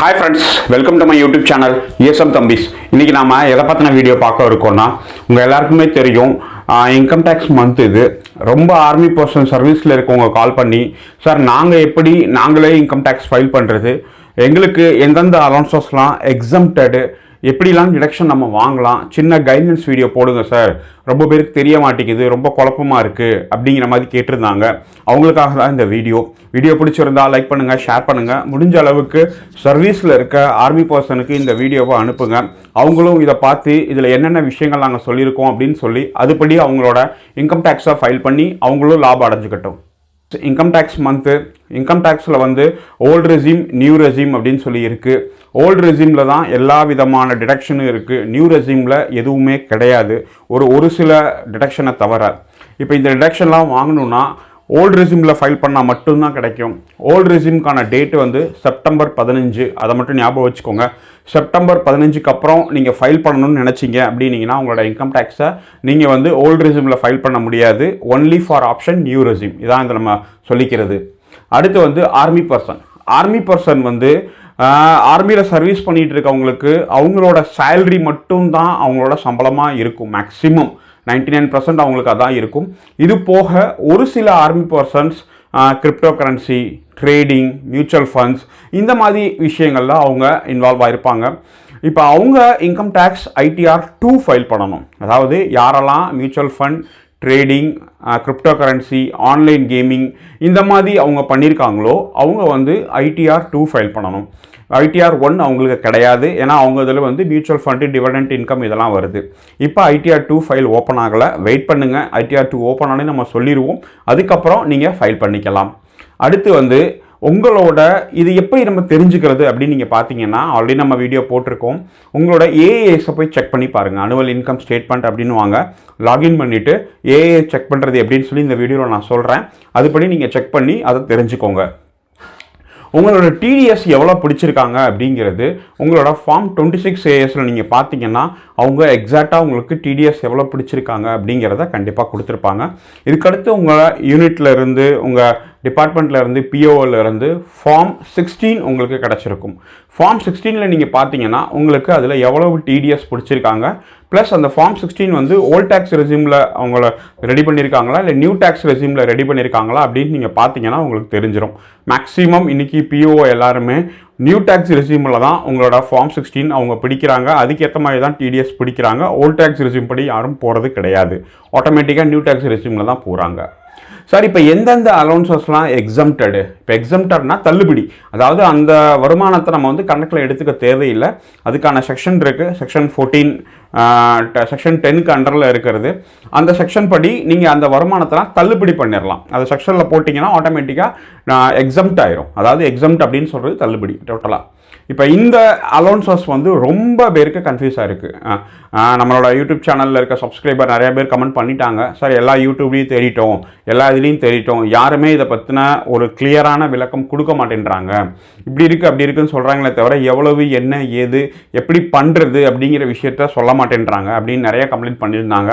Hi friends, welcome to my YouTube channel ASM Thambis. இன்றைக்கி நாம் எதை பற்றின வீடியோ பார்க்க இருக்கோம்னா, உங்கள் எல்லாருக்குமே தெரியும் இன்கம் டேக்ஸ் மந்த். இது ரொம்ப ஆர்மி பர்சன் சர்வீஸில் இருக்கவங்க கால் பண்ணி, சார் நாங்களே இன்கம் டேக்ஸ் ஃபைல் பண்ணுறது, எங்களுக்கு எந்தெந்த அலௌன்சஸ்லாம் எக்ஸம்டடு, எப்படிலாம் டிடக்ஷன் நம்ம வாங்கலாம், சின்ன கைட்லைன்ஸ் வீடியோ போடுங்க சார், ரொம்ப பேருக்கு தெரிய மாட்டேங்குது, ரொம்ப குழப்பமாக இருக்குது அப்படிங்கிற மாதிரி கேட்டிருந்தாங்க. அவங்களுக்காக தான் இந்த வீடியோ பிடிச்சிருந்தா லைக் பண்ணுங்கள், ஷேர் பண்ணுங்கள். முடிஞ்ச அளவுக்கு சர்வீஸில் இருக்க ஆர்மி பர்சனுக்கு இந்த வீடியோவை அனுப்புங்க. அவங்களும் இதை பார்த்து இதில் என்னென்ன விஷயங்கள் நாங்கள் சொல்லியிருக்கோம் அப்படின்னு சொல்லி அதுபடி அவங்களோட இன்கம் டேக்ஸை ஃபைல் பண்ணி அவங்களும் லாபம் அடைஞ்சிக்கட்டும். இன்கம் டேக்ஸ் மந்த்து, இன்கம் டேக்ஸில் ஓல்டு ரெஜிம், நியூ ரெஜிம் அப்படின்னு சொல்லி இருக்குது. ஓல்டு ரெஜிமில் தான் எல்லா விதமான டிடக்ஷனும் இருக்குது. நியூ ரெஜிமில் எதுவுமே கிடையாது, ஒரு சில டிடக்ஷனை தவிர. இப்போ இந்த டிடக்ஷன்லாம் வாங்கணுன்னா ஓல்டு ரெஜிமில் ஃபைல் பண்ணால் மட்டும்தான் கிடைக்கும். ஓல்டு ரெஜிமுக்கான டேட்டு செப்டம்பர் 15. அதை மட்டும் ஞாபகம் வச்சுக்கோங்க. செப்டம்பர் 15க்கு அப்புறம் நீங்கள் ஃபைல் பண்ணணும்னு நினச்சிங்க அப்படின்னீங்கன்னா உங்களோட இன்கம் டேக்ஸை நீங்கள் ஓல்டு ரெஜிமில் ஃபைல் பண்ண முடியாது. Only for option new regime. இதான் இதை நம்ம சொல்லிக்கிறது. அடுத்து ஆர்மி பர்சன் ஆர்மியில் சர்வீஸ் பண்ணிகிட்டு இருக்கவங்களுக்கு அவங்களோட சேல்ரி மட்டும்தான் அவங்களோட சம்பளமாக இருக்கும். மேக்ஸிமம் 99% அவங்களுக்கு அதான் இருக்கும். இது போக ஒரு சில army persons crypto currency, trading, mutual funds, இந்த மாதிரி விஷயங்கள்ல அவங்க இன்வால்வ் ஆகிருப்பாங்க. இப்போ அவங்க இன்கம் டேக்ஸ் ஐடிஆர் 2 ஃபைல் பண்ணணும். அதாவது யாரெல்லாம் mutual fund, trading, crypto currency, online gaming இந்த மாதிரி அவங்க பண்ணியிருக்காங்களோ அவங்க ஐடிஆர் 2 ஃபைல் பண்ணணும். ஐடிஆர் 1 அவங்களுக்கு கிடையாது. ஏன்னா அவங்க இதில் மியூச்சுவல் ஃபண்டு, டிவிடெண்ட் இன்கம் இதெல்லாம் வருது. இப்போ ஐடிஆர் 2 ஃபைல் ஓப்பன் ஆகலை, வெயிட் பண்ணுங்கள். ஐடிஆர் 2 ஓப்பன் ஆனே நம்ம சொல்லிடுவோம், அதுக்கப்புறம் நீங்கள் ஃபைல் பண்ணிக்கலாம். அடுத்து உங்களோட இது எப்படி நம்ம தெரிஞ்சுக்கிறது அப்படின்னு நீங்கள் பார்த்தீங்கன்னா, ஆல்ரெடி நம்ம வீடியோ போட்டிருக்கோம். உங்களோட ஏஏஎஸை போய் செக் பண்ணி பாருங்கள். அனுவல் இன்கம் ஸ்டேட்மெண்ட் அப்படின்னு வாங்க, லாகின் பண்ணிவிட்டு ஏஏ செக் பண்ணுறது எப்படின்னு சொல்லி இந்த வீடியோவில் நான் சொல்கிறேன். அதுபடி நீங்கள் செக் பண்ணி அதை தெரிஞ்சுக்கோங்க. உங்களோட டிடிஎஸ் எவ்வளோ பிடிச்சிருக்காங்க அப்படிங்கிறது உங்களோட ஃபார்ம் 26ASல நீங்கள் பார்த்தீங்கன்னா அவங்க எக்ஸாக்டாக உங்களுக்கு டிடிஎஸ் எவ்வளோ பிடிச்சிருக்காங்க அப்படிங்கிறத கண்டிப்பாக கொடுத்துருப்பாங்க. இதுக்கடுத்து உங்கள் யூனிட்ல இருந்து, உங்கள் டிபார்ட்மெண்ட்டில் இருந்து, பிஓவில் இருந்து ஃபார்ம் 16 உங்களுக்கு கிடச்சிருக்கும். ஃபார்ம் 16ல் நீங்கள் பார்த்தீங்கன்னா உங்களுக்கு அதில் எவ்வளவு டிடிஎஸ் பிடிச்சிருக்காங்க, ப்ளஸ் அந்த ஃபார்ம் 16 ஓல்ட் டேக்ஸ் ரெஜிமில் அவங்கள ரெடி பண்ணியிருக்காங்களா இல்லை நியூ டேக்ஸ் ரெஜிமில் ரெடி பண்ணியிருக்காங்களா அப்படின்னு நீங்கள் பார்த்தீங்கன்னா உங்களுக்கு தெரிஞ்சிடும். மேக்ஸிமம் இன்றைக்கி பிஓ எல்லாருமே நியூ டேக்ஸ் ரெஜிமில் தான் உங்களோட ஃபார்ம் 16 அவங்க பிடிக்கிறாங்க. அதுக்கேற்ற மாதிரி தான் டிடிஎஸ் பிடிக்கிறாங்க. ஓல்ட் டேக்ஸ் ரெஜிம் படி யாரும் போகிறது கிடையாது. ஆட்டோமேட்டிக்காக நியூ டேக்ஸ் ரெஜிமில் தான் போகிறாங்க. சார், இப்போ எந்தெந்த அலௌன்சஸ்லாம் எக்ஸம்டடு? இப்போ எக்ஸம்டட்னா தள்ளுபடி, அதாவது அந்த வருமானத்தை நம்ம கணக்கில் எடுத்துக்க தேவையில்லை. அதுக்கான செக்ஷன் இருக்குது. செக்ஷன் 14, செக்ஷன் 10க்கு அண்டரில் இருக்கிறது. அந்த செக்ஷன் படி நீங்கள் அந்த வருமானத்தெல்லாம் தள்ளுபடி பண்ணிடலாம். அந்த செக்ஷனில் போட்டிங்கன்னா ஆட்டோமேட்டிக்காக எக்ஸம்ட் ஆயிரும். அதாவது எக்ஸம்ட் அப்படின்னு சொல்கிறது தள்ளுபடி டோட்டலாக. இப்போ இந்த அலௌன்சஸ் ரொம்ப பேருக்கு கன்ஃபியூஸாக இருக்குது. நம்மளோட யூடியூப் சேனலில் இருக்க சப்ஸ்கிரைபர் நிறைய பேர் கமெண்ட் பண்ணிட்டாங்க, சார் எல்லா யூடியூப்லேயும் தேடிட்டோம், எல்லா இதுலேயும் தேடிட்டோம், யாருமே இதை பற்றின ஒரு கிளியரான விளக்கம் கொடுக்க மாட்டேன்றாங்க, இப்படி இருக்குது அப்படி இருக்குன்னு சொல்கிறாங்களே தவிர எவ்வளவு, என்ன, ஏது, எப்படி பண்ணுறது அப்படிங்கிற விஷயத்த சொல்ல மாட்டேன்றாங்க அப்படின்னு நிறைய கம்ப்ளைண்ட் பண்ணியிருந்தாங்க.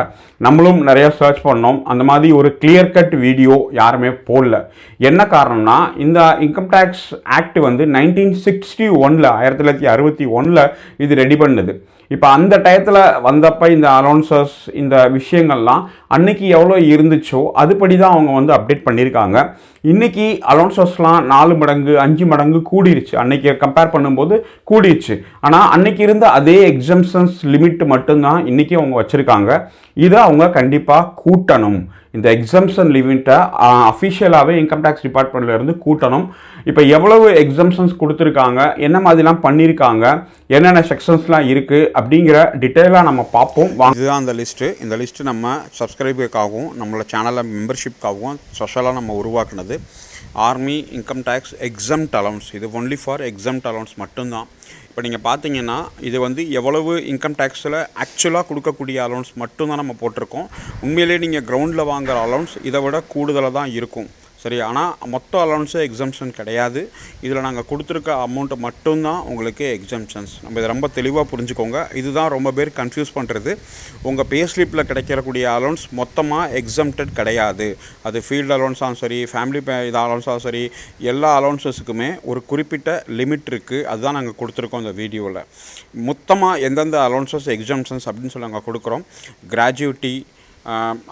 நம்மளும் நிறைய சர்ச் பண்ணோம். அந்த மாதிரி ஒரு கிளியர் கட் வீடியோ யாருமே போடல. என்ன காரணம்னா, இந்த இன்கம் டேக்ஸ் ஆக்ட் 1961 1961 இது ரெடி பண்ணுது. இப்போ அந்த டயத்தில் வந்தப்போ இந்த அலௌன்சஸ், இந்த விஷயங்கள்லாம் அன்னைக்கு எவ்வளோ இருந்துச்சோ அதுபடி தான் அவங்க அப்டேட் பண்ணியிருக்காங்க. இன்றைக்கி அலௌன்சஸ்லாம் 4 மடங்கு 5 மடங்கு கூடிருச்சு. அன்னைக்கு கம்பேர் பண்ணும்போது கூடிருச்சு. ஆனால் அன்னைக்கு இருந்த அதே எக்ஸம்ஷன்ஸ் லிமிட் மட்டும்தான் இன்றைக்கி அவங்க வச்சுருக்காங்க. இதை அவங்க கண்டிப்பாக கூட்டணும். இந்த எக்ஸம்ஷன் லிமிட்டை அஃபிஷியலாகவே இன்கம் டேக்ஸ் டிபார்ட்மெண்ட்லேருந்து கூட்டணும். இப்போ எவ்வளவு எக்ஸம்ஷன்ஸ் கொடுத்துருக்காங்க, என்ன மாதிரிலாம் பண்ணியிருக்காங்க, என்னென்ன செக்ஷன்ஸ்லாம் இருக்குது அப்படிங்கிற டீட்டெயிலாக நம்ம பார்ப்போம். இதுதான் அந்த லிஸ்ட்டு. இந்த லிஸ்ட்டு நம்ம சப்ஸ்கிரைபருக்காகவும் நம்மளோட சேனலில் மெம்பர்ஷிப்காகவும் ஸ்பெஷலாக நம்ம உருவாக்குனது. Army income tax exempt allowance, இது ஒன்லி ஃபார் எக்ஸம்ட் அலௌன்ஸ் மட்டும்தான். இப்போ நீங்கள் பார்த்தீங்கன்னா இது எவ்வளவு இன்கம் டேக்ஸில் ஆக்சுவலாக கொடுக்கக்கூடிய அலௌன்ஸ் மட்டும்தான் நம்ம போட்டிருக்கோம். உண்மையிலே நீங்கள் கிரவுண்டில் வாங்குகிற அலௌன்ஸ் இதை விட கூடுதலாக தான் இருக்கும். சரி. ஆனால் மொத்த அலௌன்ஸு எக்ஸம்ஷன் கிடையாது. இதில் நாங்கள் கொடுத்துருக்க அமௌண்ட்டு மட்டும்தான் உங்களுக்கு எக்ஸம்ஷன்ஸ். நம்ம இதை ரொம்ப தெளிவாக புரிஞ்சுக்கோங்க. இதுதான் ரொம்ப பேர் கன்ஃபியூஸ் பண்ணுறது. உங்கள் பே ஸ்லிப்பில் கிடைக்கக்கூடிய அலௌன்ஸ் மொத்தமாக எக்ஸம்டட் கிடையாது. அது ஃபீல்டு அலௌன்ஸாகவும் சரி, ஃபேமிலி இது அலௌன்ஸாகவும் சரி, எல்லா அலௌன்ஸஸுக்குமே ஒரு குறிப்பிட்ட லிமிட் இருக்குது. அதுதான் நாங்கள் கொடுத்துருக்கோம் இந்த வீடியோவில். மொத்தமாக எந்தெந்த அலௌன்சஸ் எக்ஸம்ஷன்ஸ் அப்படின்னு சொல்லி நாங்கள் கொடுக்குறோம். கிராஜுவிட்டி,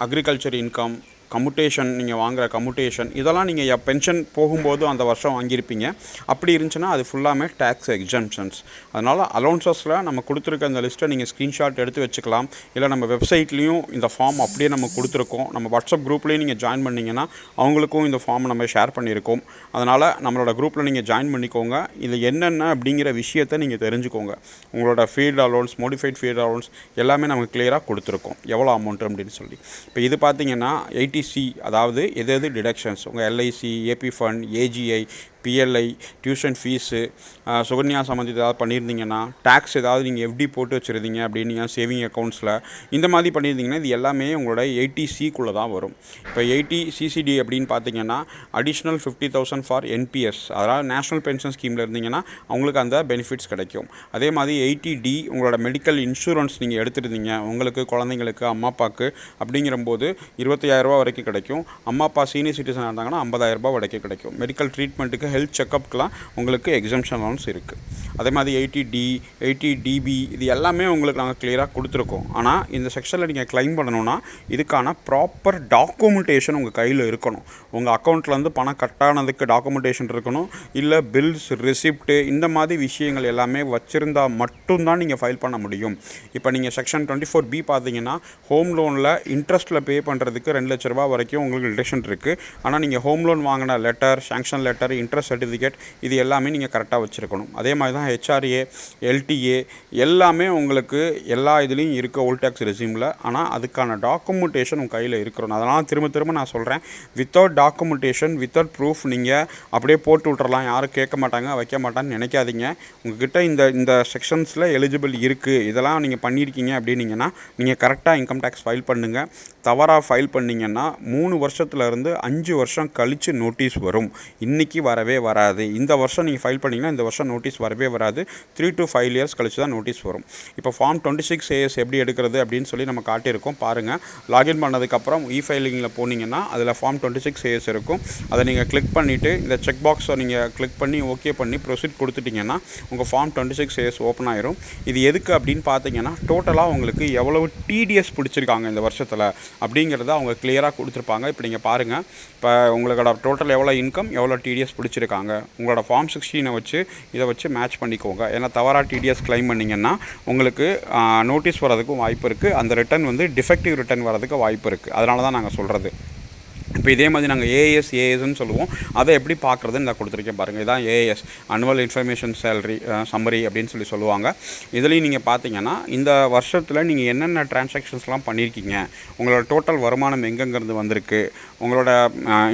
அக்ரிகல்ச்சர் இன்கம், கம்யூட்டேஷன், நீங்கள் வாங்குகிற கம்யூட்டேஷன், இதெல்லாம் நீங்கள் பென்ஷன் போகும்போது அந்த வருஷம் வாங்கியிருப்பீங்க. அப்படி இருந்துச்சுன்னா அது ஃபுல்லாமே டேக்ஸ் எக்ஸம்ஷன்ஸ். அதனால் அலௌன்சஸில் நம்ம கொடுத்துருக்க அந்த லிஸ்ட்டை நீங்கள் ஸ்க்ரீன்ஷாட் எடுத்து வச்சுக்கலாம். இல்லை நம்ம வெப்சைட்லேயும் இந்த ஃபார்ம் அப்படியே நம்ம கொடுத்துருக்கோம். நம்ம வாட்ஸ்அப் குரூப்லேயும் நீங்கள் ஜாயின் பண்ணிங்கன்னா அவங்களுக்கும் இந்த ஃபார்மை நம்ம ஷேர் பண்ணியிருக்கோம். அதனால் நம்மளோட குரூப்பில் நீங்கள் ஜாயின் பண்ணிக்கோங்க. இது என்னென்ன அப்படிங்கிற விஷயத்தை நீங்கள் தெரிஞ்சுக்கோங்க. உங்களோட field allowance, modified field allowance எல்லாமே நமக்கு கிளியராக கொடுத்துருக்கோம் எவ்வளோ அமௌண்ட் அப்படின்னு சொல்லி. இப்போ இது பார்த்தீங்கன்னா அதாவது எது டிடக்ஷன்ஸ், உங்கள் எல்ஐசி, ஏபி fund, AGI, PLI, tuition fees, Sukanya Samriddhi ஏதாவது பண்ணியிருந்தீங்கன்னா, டேக்ஸ் ஏதாவது நீங்கள் எஃப்டி போட்டு வச்சுருந்தீங்க அப்படின்னு நீங்கள் சேவிங் அக்கௌண்ட்ஸில் இந்த மாதிரி பண்ணியிருந்தீங்கன்னா இது எல்லாமே உங்களோட 80C தான் வரும். இப்போ 80CCD அப்படின்னு பார்த்தீங்கன்னா அடிஷ்னல் 50,000 ஃபார் என்பிஎஸ், அதாவது நேஷ்னல் பென்ஷன் ஸ்கீமில் இருந்தீங்கன்னா அவங்களுக்கு அந்த பெனிஃபிட்ஸ் கிடைக்கும். அதே மாதிரி 80D உங்களோட மெடிக்கல் இன்சூரன்ஸ் நீங்கள் எடுத்துருந்தீங்க, உங்களுக்கு, குழந்தைங்களுக்கு, அம்மா அப்பாவுக்கு அப்படிங்கிறம்போது 25,000 வரைக்கும் கிடைக்கும். அம்மா அப்பா சீனியர் சிட்டிசன் இருந்தாங்கன்னா 50,000 வரைக்கும் கிடைக்கும். மெடிக்கல் ட்ரீட்மெண்ட்டுக்கு, ஹெல்த் செக்கப்க்கெலாம் உங்களுக்கு எக்ஸம்ஷன் அலௌன்ஸ் இருக்குது. அதே மாதிரி 80D, 80DB இது எல்லாமே உங்களுக்கு நாங்கள் கிளியராக கொடுத்துருக்கோம். ஆனால் இந்த செக்ஷனில் நீங்கள் கிளைம் பண்ணணுன்னா இதுக்கான ப்ராப்பர் டாக்குமெண்டேஷன் உங்கள் கையில் இருக்கணும். உங்கள் அக்கௌண்ட்லேருந்து பணம் கட்டானதுக்கு டாக்குமெண்டேஷன் இருக்கணும். இல்லை பில்ஸ், ரெசிப்ட்டு இந்த மாதிரி விஷயங்கள் எல்லாமே வச்சுருந்தால் மட்டும்தான் நீங்கள் ஃபைல் பண்ண முடியும். இப்போ நீங்கள் செக்ஷன் 24B பார்த்தீங்கன்னா ஹோம் லோனில் இன்ட்ரெஸ்ட்டில் பே பண்ணுறதுக்கு 2 லட்ச ரூபா வரைக்கும் உங்களுக்கு டிடக்ஷன் இருக்குது. ஆனால் நீங்கள் ஹோம் லோன் வாங்கின letter, sanction letter, interest certificate இது எல்லாமே நீங்கள் கரெக்டாக வச்சுருக்கணும். அதே மாதிரி தான் HRA, LTA எல்லாமே உங்களுக்கு எல்லா இதுலேயும் இருக்குது ஓல்ட் டேக்ஸ் ரெசியூமில். ஆனால் அதுக்கான டாக்குமெண்டேஷன் உங்கள் கையில் இருக்கணும். அதனால் திரும்ப நான் சொல்கிறேன், வித்தவுட் டாக்குமெண்டேஷன், வித்தவுட் ப்ரூஃப் நீங்கள் அப்படியே போட்டு விட்றலாம், யாரும் கேட்க மாட்டாங்க, வைக்க மாட்டான்னு நினைக்காதீங்க. உங்கள்கிட்ட இந்த செக்ஷன்ஸில் எலிஜிபிள் இருக்குது, இதெல்லாம் நீங்கள் பண்ணியிருக்கீங்க அப்படின்னீங்கன்னா நீங்கள் கரெக்டாக இன்கம் டேக்ஸ் ஃபைல் பண்ணுங்கள். தவறாக ஃபைல் பண்ணிங்கன்னா 3 வருஷத்துலேருந்து 5 வருஷம் கழித்து நோட்டீஸ் வரும். இன்றைக்கி வரவே வராது. இந்த வருஷம் நீங்கள் ஃபைல் பண்ணிங்கன்னா இந்த வருஷம் நோட்டீஸ் வரவே வராது. 3 to 5 years கழிச்சு தான் நோட்டீஸ் வரும். இப்போ ஃபார்ம் 26AS எப்படி எடுக்கிறது அப்படின்னு சொல்லி நம்ம காட்டியிருக்கோம் பாருங்கள். லாகின் பண்ணதுக்கப்புறம் ஃபைலிங்கில் போனீங்கன்னா அதில் ஃபார்ம் 26AS இருக்கும். அதை நீங்கள் கிளிக் பண்ணிவிட்டு இந்த செக் பாக்ஸை நீங்கள் கிளிக் பண்ணி ஓகே பண்ணி ப்ரொசீட் கொடுத்துட்டிங்கன்னா உங்கள் ஃபார்ம் 26AS ஓப்பன் ஆயிரும். இது எதுக்கு அப்படின்னு பார்த்தீங்கன்னா டோட்டலாக உங்களுக்கு எவ்வளவு TDS பிடிச்சிருக்காங்க இந்த வருஷத்தில் அப்படிங்கிறத அவங்க கிளியராக கொடுத்துருப்பாங்க. இப்போ நீங்கள் பாருங்கள், இப்போ உங்களோட டோட்டல் எவ்வளோ இன்கம், எவ்வளோ TDS பிடிச்சிருக்காங்க, உங்களோட ஃபார்ம் 16 வச்சு இதை வச்சு மேட்ச் பண்ணிக்கோங்க. ஏன்னா தவறாக TDS கிளைம் பண்ணிங்கன்னா உங்களுக்கு நோட்டீஸ் வரதுக்கும் வாய்ப்பு இருக்குது. அந்த ரிட்டர்ன் வந்து டிஃபெக்டிவ் ரிட்டர்ன் வரதுக்கு வாய்ப்பு இருக்குது. அதனால தான் நாங்கள் சொல்கிறது. இப்போ இதே மாதிரி நாங்கள் ஏஎஸ்ன்னு சொல்லுவோம். அதை எப்படி பார்க்குறதுன்னு நான் கொடுத்துருக்கேன் பாருங்கள். இதான் as, annual information salary summary அப்படின்னு சொல்லுவாங்க. இதுலேயும் நீங்கள் பார்த்தீங்கன்னா இந்த வருஷத்தில் நீங்கள் என்னென்ன டிரான்சாக்ஷன்ஸ்லாம் பண்ணியிருக்கீங்க, உங்களோட டோட்டல் வருமானம் எங்கெங்கிறது வந்திருக்கு, உங்களோட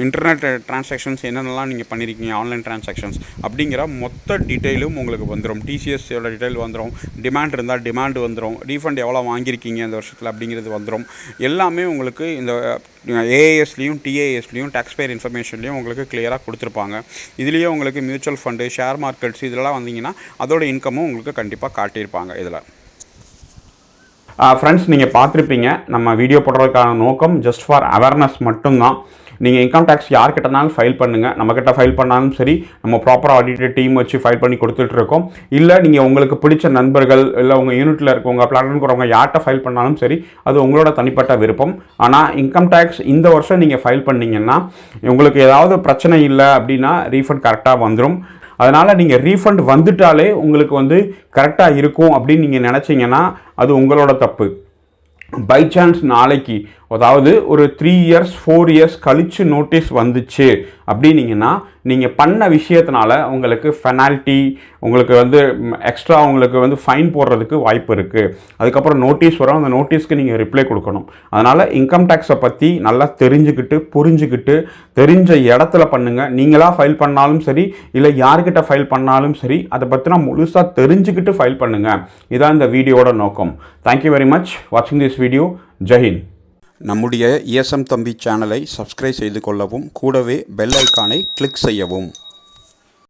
இன்டர்நெட் டிரான்சாக்ஷன்ஸ் என்னென்னலாம் நீங்கள் பண்ணியிருக்கீங்க, ஆன்லைன் டிரான்சாக்ஷன்ஸ் அப்படிங்கிற மொத்த டீட்டெயிலும் உங்களுக்கு வந்துடும். டிசிஎஸோட டீட்டெயில் வந்துடும், டிமாண்ட் இருந்தால் டிமாண்ட் வந்துடும், ரீஃபண்ட் எவ்வளோ வாங்கியிருக்கீங்க இந்த வருஷத்தில் அப்படிங்கிறது வந்துடும். எல்லாமே உங்களுக்கு இந்த ஏஎஸ்லேயும் டிஏஎஸ்லேயும் டேக்ஸ்பேயர் இன்ஃபர்மேஷன்லேயும் உங்களுக்கு கிளியராக கொடுத்துருப்பாங்க. இதுலேயே உங்களுக்கு மியூச்சுவல் ஃபண்டு, ஷேர் மார்க்கெட்ஸ் இதெல்லாம் வந்தீங்கன்னா அதோட இன்கமும் உங்களுக்கு கண்டிப்பாக காட்டியிருப்பாங்க. இதில் ஃப்ரெண்ட்ஸ் நீங்கள் பார்த்துருப்பீங்க, நம்ம வீடியோ போடுறதுக்கான நோக்கம் ஜஸ்ட் ஃபார் அவேர்னஸ் மட்டும்தான். நீங்கள் இன்கம் டேக்ஸ் யார்கிட்டனாலும் ஃபைல் பண்ணுங்கள். நம்மக்கிட்ட ஃபைல் பண்ணாலும் சரி, நம்ம ப்ராப்பராக ஆடிட்டர் டீம் வச்சு ஃபைல் பண்ணி கொடுத்துட்ருக்கோம். இல்லை நீங்கள் உங்களுக்கு பிடிச்ச நண்பர்கள், இல்லை உங்கள் யூனிட்டில் இருக்கவங்க, பிளாட்ஃபார்ம் இருக்கிறவங்க யார்கிட்ட ஃபைல் பண்ணாலும் சரி, அது உங்களோட தனிப்பட்ட விருப்பம். ஆனால் இன்கம் டேக்ஸ் இந்த வருஷம் நீங்கள் ஃபைல் பண்ணிங்கன்னா உங்களுக்கு ஏதாவது பிரச்சனை இல்லை அப்படின்னா ரீஃபண்ட் கரெக்டாக வந்துடும். அதனால் நீங்கள் ரீஃபண்ட் வந்துட்டாலே உங்களுக்கு வந்து கரெக்டாக இருக்கும் அப்படின்னு நீங்கள் நினச்சிங்கன்னா அது உங்களோட தப்பு. பை சான்ஸ் நாளைக்கு, அதாவது ஒரு 3 years 4 years கழித்து நோட்டீஸ் வந்துச்சு அப்படின்னீங்கன்னா நீங்கள் பண்ண விஷயத்தினால உங்களுக்கு பெனால்ட்டி, உங்களுக்கு வந்து எக்ஸ்ட்ரா உங்களுக்கு வந்து ஃபைன் போடுறதுக்கு வாய்ப்பு இருக்குது. அதுக்கப்புறம் நோட்டீஸ் வரும், அந்த நோட்டீஸ்க்கு நீங்கள் ரிப்ளை கொடுக்கணும். அதனால் இன்கம் டேக்ஸை பற்றி நல்லா தெரிஞ்சுக்கிட்டு புரிஞ்சுக்கிட்டு தெரிஞ்ச இடத்துல பண்ணுங்கள். நீங்களாக ஃபைல் பண்ணாலும் சரி, இல்லை யார்கிட்ட ஃபைல் பண்ணாலும் சரி, அதை பற்றினா முழுசாக தெரிஞ்சுக்கிட்டு ஃபைல் பண்ணுங்கள். இதான் இந்த வீடியோட நோக்கம். தேங்க்யூ வெரி மச் வாட்சிங் திஸ் வீடியோ. ஜெய் ஹிந்த். நம்முடைய ESM தம்பி சேனலை சப்ஸ்கிரைப் செய்து கொள்ளவும், கூடவே பெல் ஐக்கானை கிளிக் செய்யவும்.